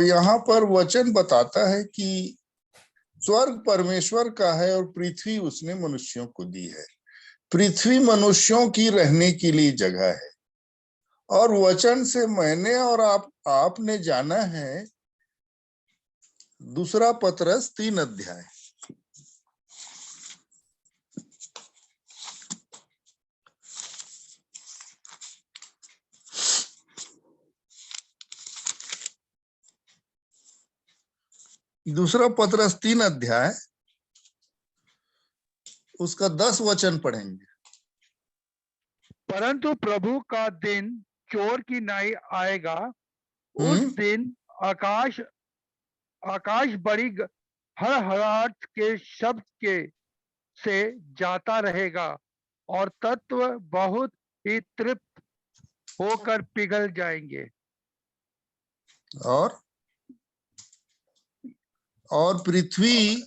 यहाँ पर वचन बताता है कि स्वर्ग परमेश्वर का है और पृथ्वी उसने मनुष्यों को दी है। पृथ्वी मनुष्यों की रहने के लिए जगह है। और वचन से मैंने और आपने जाना है, दूसरा पतरस 3 अध्याय। दूसरा पतरस 3 अध्याय, उसका 10 वचन पढ़ेंगे। परंतु प्रभु का दिन चोर की नाई आएगा। उस दिन आकाश बड़ी हड़हड़ाहट के शब्द के से जाता रहेगा और तत्व बहुत ही तृप्त होकर पिघल जाएंगे और पृथ्वी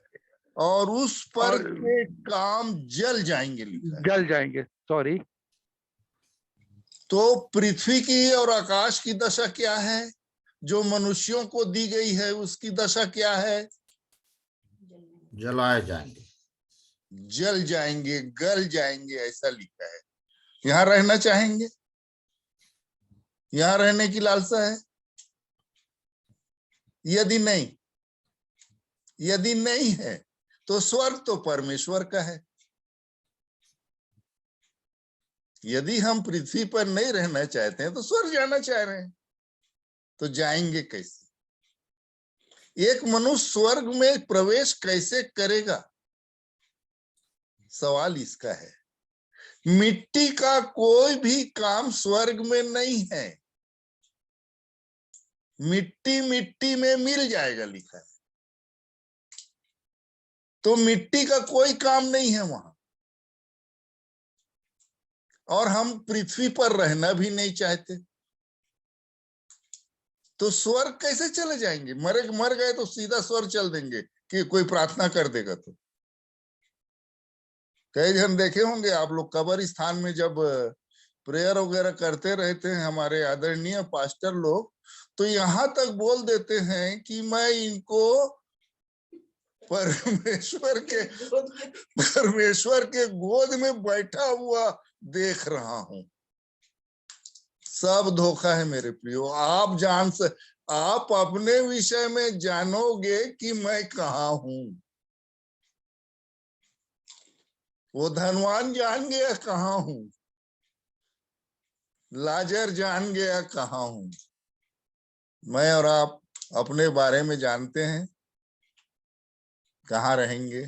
और उस पर और के काम जल जाएंगे, लिखा है। जल जाएंगे। सॉरी। तो पृथ्वी की और आकाश की दशा क्या है? जो मनुष्यों को दी गई है उसकी दशा क्या है? जलाए जाएंगे, जल जाएंगे, गल जाएंगे, ऐसा लिखा है। यहां रहना चाहेंगे? यहां रहने की लालसा है? यदि नहीं है तो स्वर्ग तो परमेश्वर का है। यदि हम पृथ्वी पर नहीं रहना चाहते हैं तो स्वर्ग जाना चाह रहे हैं, तो जाएंगे कैसे? एक मनुष्य स्वर्ग में प्रवेश कैसे करेगा? सवाल इसका है। मिट्टी का कोई भी काम स्वर्ग में नहीं है। मिट्टी मिट्टी में मिल जाएगा, लिखा है। तो मिट्टी का कोई काम नहीं है वहां। और हम पृथ्वी पर रहना भी नहीं चाहते, तो स्वर्ग कैसे चले जाएंगे? मर गए तो सीधा स्वर्ग चल देंगे कि कोई प्रार्थना कर देगा तो? कई जन देखे होंगे आप लोग, कब्रिस्तान में जब प्रेयर वगैरह करते रहते हैं हमारे आदरणीय पास्टर लोग, तो यहां तक बोल देते हैं कि मैं इनको परमेश्वर के गोद में बैठा हुआ देख रहा हूं। सब धोखा है मेरे प्रियो। आप अपने विषय में जानोगे कि मैं कहाँ हूं। वो धनवान जान गया कहाँ हूं, लाजर जान गया कहाँ हूं। मैं और आप अपने बारे में जानते हैं कहाँ रहेंगे।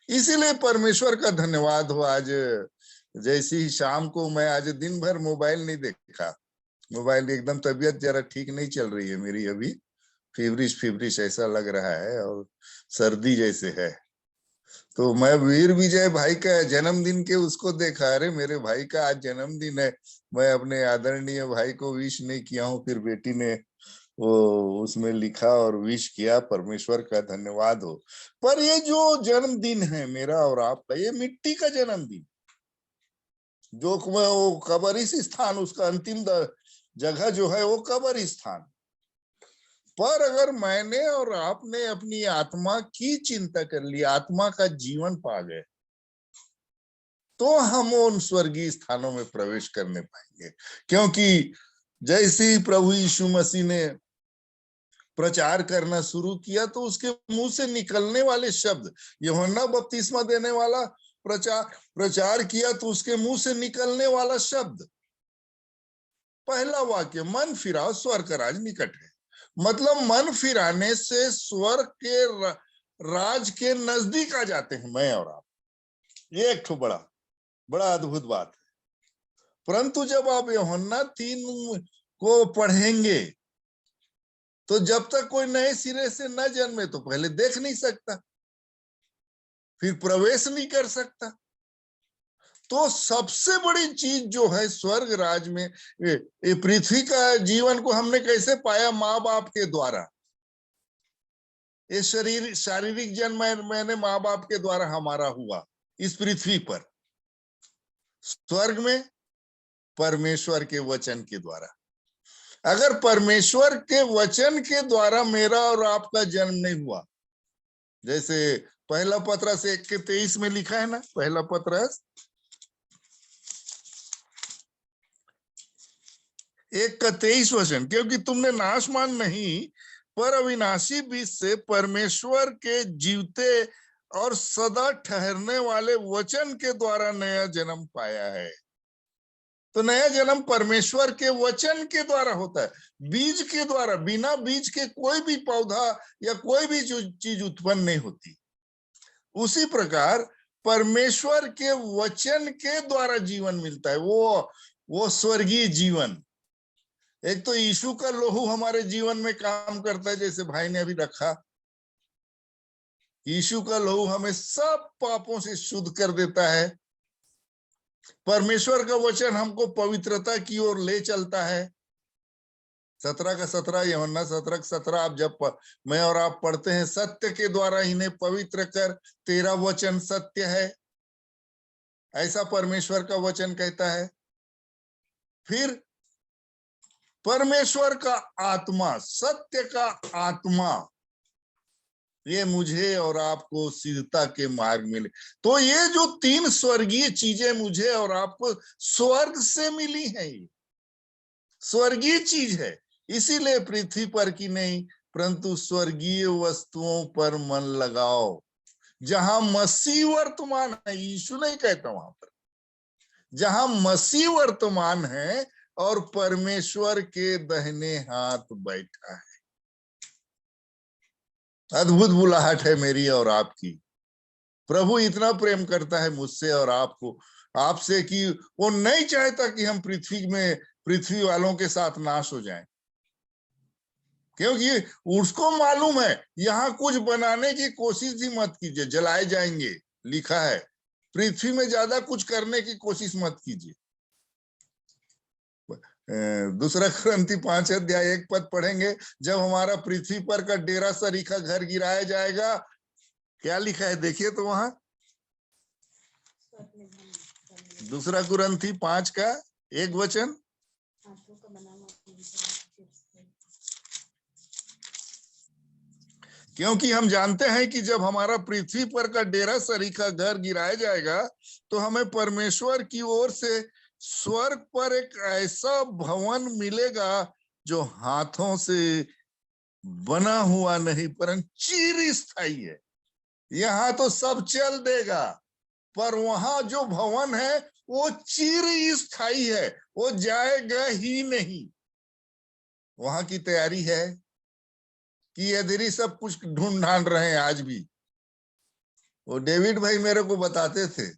इसीलिए परमेश्वर का धन्यवाद हो। आज जैसी ही शाम को, मैं आज दिन भर मोबाइल नहीं देखा। मोबाइल एकदम, तबीयत जरा ठीक नहीं चल रही है मेरी अभी, फीवरिश ऐसा लग रहा है और सर्दी जैसे है। तो मैं वीर विजय भाई का जन्मदिन के उसको देखा। अरे मेरे भाई का आज जन्मदिन है, मैं अपने आदरणीय भाई को विश नहीं किया हूँ। फिर बेटी ने वो उसमें लिखा और विश किया। परमेश्वर का धन्यवाद हो। पर ये जो जन्मदिन है मेरा और आपका, ये मिट्टी का जन्मदिन, जो वो कब्रिस्तान, उसका अंतिम जगह जो है वो कब्रिस्तान। पर अगर मैंने और आपने अपनी आत्मा की चिंता कर ली, आत्मा का जीवन पा गए, तो हम उन स्वर्गीय स्थानों में प्रवेश करने पाएंगे। क्योंकि जैसे ही प्रभु यीशु मसीह ने प्रचार करना शुरू किया, तो उसके मुंह से निकलने वाले शब्द, यूहन्ना बपतिस्मा देने वाला प्रचार किया, तो उसके मुंह से निकलने वाला शब्द, पहला वाक्य, मन फिराओ स्वर्ग का राज निकट है। मतलब मन फिराने से स्वर्ग के राज के नजदीक आ जाते हैं मैं और आप। ये एक तो बड़ा अद्भुत बात है। परंतु जब आप यूहन्ना 3 को पढ़ेंगे, तो जब तक कोई नए सिरे से न जन्मे तो पहले देख नहीं सकता, फिर प्रवेश नहीं कर सकता। तो सबसे बड़ी चीज जो है स्वर्ग राज में, ये पृथ्वी का जीवन को हमने कैसे पाया? माँ बाप के द्वारा। ये शारीरिक जन्म मैंने माँ बाप के द्वारा हमारा हुआ इस पृथ्वी पर। स्वर्ग में परमेश्वर के वचन के द्वारा। अगर परमेश्वर के वचन के द्वारा मेरा और आपका जन्म नहीं हुआ, जैसे पहला पत्रस 1:23 में लिखा है ना, पहला पत्रस 1:23 वचन, क्योंकि तुमने नाशमान नहीं पर अविनाशी बीज से परमेश्वर के जीवते और सदा ठहरने वाले वचन के द्वारा नया जन्म पाया है। तो नया जन्म परमेश्वर के वचन के द्वारा होता है, बीज के द्वारा। बिना बीज के कोई भी पौधा या कोई भी चीज उत्पन्न नहीं होती। उसी प्रकार परमेश्वर के वचन के द्वारा जीवन मिलता है, वो स्वर्गीय जीवन। एक तो यीशु का लोहू हमारे जीवन में काम करता है, जैसे भाई ने अभी रखा, यीशु का लोहू हमें सब पापों से शुद्ध कर देता है। परमेश्वर का वचन हमको पवित्रता की ओर ले चलता है। 17:17 यूहन्ना 17:17 आप जब मैं और आप पढ़ते हैं, सत्य के द्वारा इन्हें पवित्र कर, तेरा वचन सत्य है, ऐसा परमेश्वर का वचन कहता है। फिर परमेश्वर का आत्मा, सत्य का आत्मा, ये मुझे और आपको सिद्धता के मार्ग मिले। तो ये जो 3 स्वर्गीय चीजें मुझे और आपको स्वर्ग से मिली हैं, ये स्वर्गीय चीज है। इसीलिए पृथ्वी पर की नहीं परंतु स्वर्गीय वस्तुओं पर मन लगाओ, जहां मसीह वर्तमान है। यीशु नहीं कहता, वहां पर जहां मसीह वर्तमान है और परमेश्वर के दाहिने हाथ बैठा है। अद्भुत बुलाहट है मेरी और आपकी। प्रभु इतना प्रेम करता है मुझसे और आपको, आपसे, कि वो नहीं चाहता कि हम पृथ्वी वालों के साथ नाश हो जाएं, क्योंकि उसको मालूम है यहां कुछ बनाने की कोशिश भी मत कीजिए, जलाए जाएंगे, लिखा है। पृथ्वी में ज्यादा कुछ करने की कोशिश मत कीजिए। 2 कुरिन्थी 5:1 पढ़ेंगे, जब हमारा पृथ्वी पर का डेरा सरीखा घर गिराया जाएगा, क्या लिखा है देखिए तो वहां, 2 कुरिन्थी 5:1। क्योंकि हम जानते हैं कि जब हमारा पृथ्वी पर का डेरा सरीखा घर गिराया जाएगा, तो हमें परमेश्वर की ओर से स्वर्ग पर एक ऐसा भवन मिलेगा जो हाथों से बना हुआ नहीं परंतु चिरस्थायी है। यहाँ तो सब चल देगा, पर वहां जो भवन है वो चिरस्थायी है, वो जाएगा ही नहीं। वहां की तैयारी है कि यदि सब कुछ ढूंढ ढांड रहे हैं आज भी। वो डेविड भाई मेरे को बताते थे,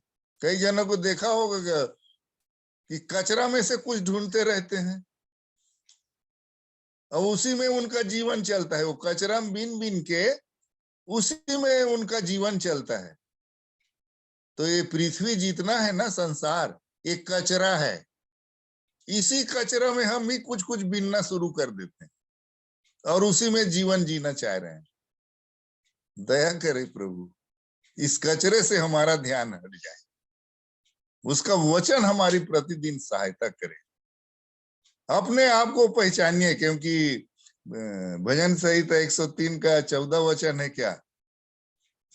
कई जनों को देखा होगा कि कचरा में से कुछ ढूंढते रहते हैं और उसी में उनका जीवन चलता है। वो कचरा बिन बिन के उसी में उनका जीवन चलता है। तो ये पृथ्वी जितना है ना, संसार एक कचरा है। इसी कचरा में हम भी कुछ कुछ बीनना शुरू कर देते हैं और उसी में जीवन जीना चाह रहे हैं। दया करे प्रभु, इस कचरे से हमारा ध्यान हट जाए, उसका वचन हमारी प्रतिदिन सहायता करे। अपने आप को पहचानिए, क्योंकि भजन संहिता 103 का 14 वचन है। क्या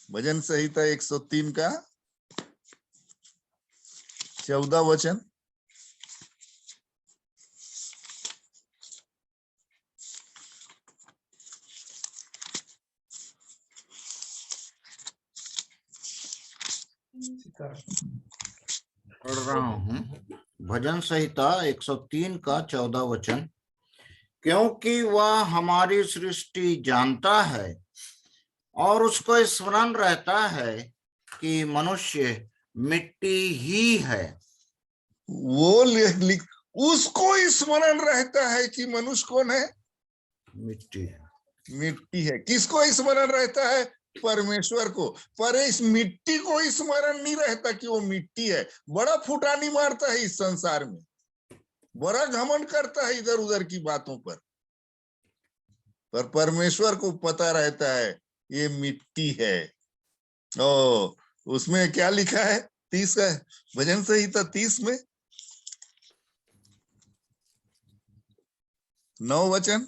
भजन संहिता 103 का 14 वचन? पढ़ रहा हूँ, भजन संहिता 103 का 14 वचन। क्योंकि वह हमारी सृष्टि जानता है और उसको स्मरण रहता है कि मनुष्य मिट्टी ही है। वो लिख उसको स्मरण रहता है कि मनुष्य कौन है? मिट्टी है। मिट्टी है। किसको स्मरण रहता है? परमेश्वर को। पर इस मिट्टी को स्मरण नहीं रहता कि वो मिट्टी है। बड़ा फुटानी मारता है इस संसार में, बड़ा घमंड करता है इधर उधर की बातों पर परमेश्वर को पता रहता है ये मिट्टी है। ओ, उसमें क्या लिखा है? 30 का भजन संहिता 30 में 9 वचन।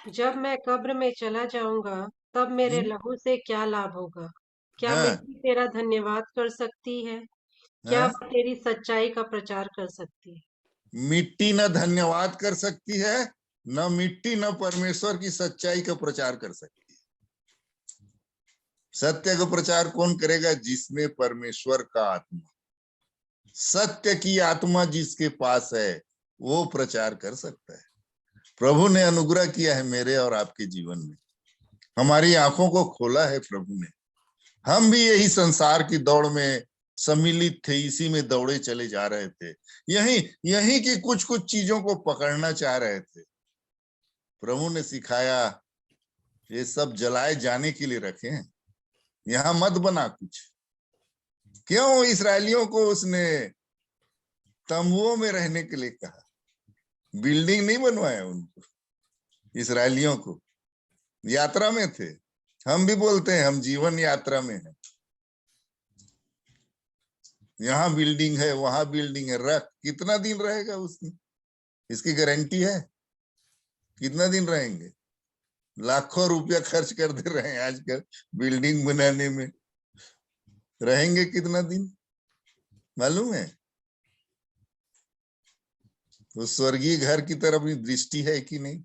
जब मैं कब्र में चला जाऊंगा तब मेरे लहू से क्या लाभ होगा? क्या हाँ, मिट्टी तेरा धन्यवाद कर सकती है? क्या हाँ, वह तेरी सच्चाई का प्रचार कर सकती है? मिट्टी न धन्यवाद कर सकती है, न मिट्टी न परमेश्वर की सच्चाई का प्रचार कर सकती है। सत्य का प्रचार कौन करेगा? जिसमें परमेश्वर का आत्मा, सत्य की आत्मा जिसके पास है, वो प्रचार कर सकता है। प्रभु ने अनुग्रह किया है मेरे और आपके जीवन में, हमारी आंखों को खोला है प्रभु ने। हम भी यही संसार की दौड़ में सम्मिलित थे, इसी में दौड़े चले जा रहे थे, यही यही की कुछ कुछ चीजों को पकड़ना चाह रहे थे। प्रभु ने सिखाया ये सब जलाए जाने के लिए रखे हैं, यहां मत बना कुछ। क्यों इस्राएलियों को उसने तंबुओं में रहने के लिए कहा? बिल्डिंग नहीं बनवाया उनको, इस्राएलियों को। यात्रा में थे। हम भी बोलते हैं हम जीवन यात्रा में हैं, यहाँ बिल्डिंग है वहां बिल्डिंग है, रख। कितना दिन रहेगा उसमें? इसकी गारंटी है? कितना दिन रहेंगे? लाखों रुपया खर्च कर दे रहे हैं आजकल बिल्डिंग बनाने में, रहेंगे कितना दिन मालूम है? तो स्वर्गीय घर की तरफ भी दृष्टि है कि नहीं?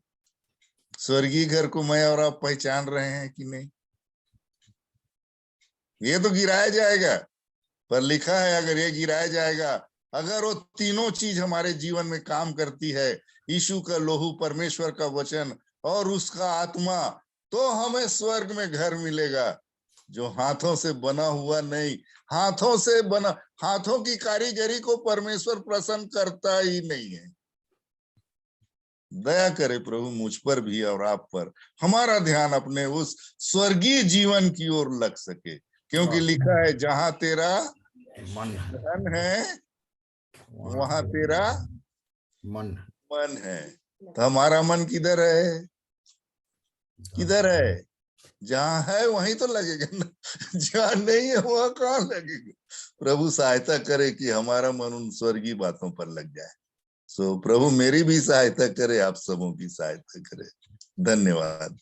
स्वर्गीय घर को मैं और आप पहचान रहे हैं कि नहीं? ये तो गिराया जाएगा, पर लिखा है अगर ये गिराया जाएगा, अगर वो तीनों चीज हमारे जीवन में काम करती है, यीशु का लोहू, परमेश्वर का वचन और उसका आत्मा, तो हमें स्वर्ग में घर मिलेगा जो हाथों से बना हुआ नहीं। हाथों से बना, हाथों की कारीगरी को परमेश्वर प्रसन्न करता ही नहीं है। दया करे प्रभु मुझ पर भी और आप पर, हमारा ध्यान अपने उस स्वर्गीय जीवन की ओर लग सके, क्योंकि लिखा है जहां तेरा धन है वहां तेरा मन मन है। तो हमारा मन किधर है? किधर है? जहां है वहीं तो लगेगा ना, जहां नहीं है वहां कहाँ लगेगा? प्रभु सहायता करे कि हमारा मन उन स्वर्गीय बातों पर लग जाए। सो प्रभु मेरी भी सहायता करे, आप सबों की सहायता करे। धन्यवाद।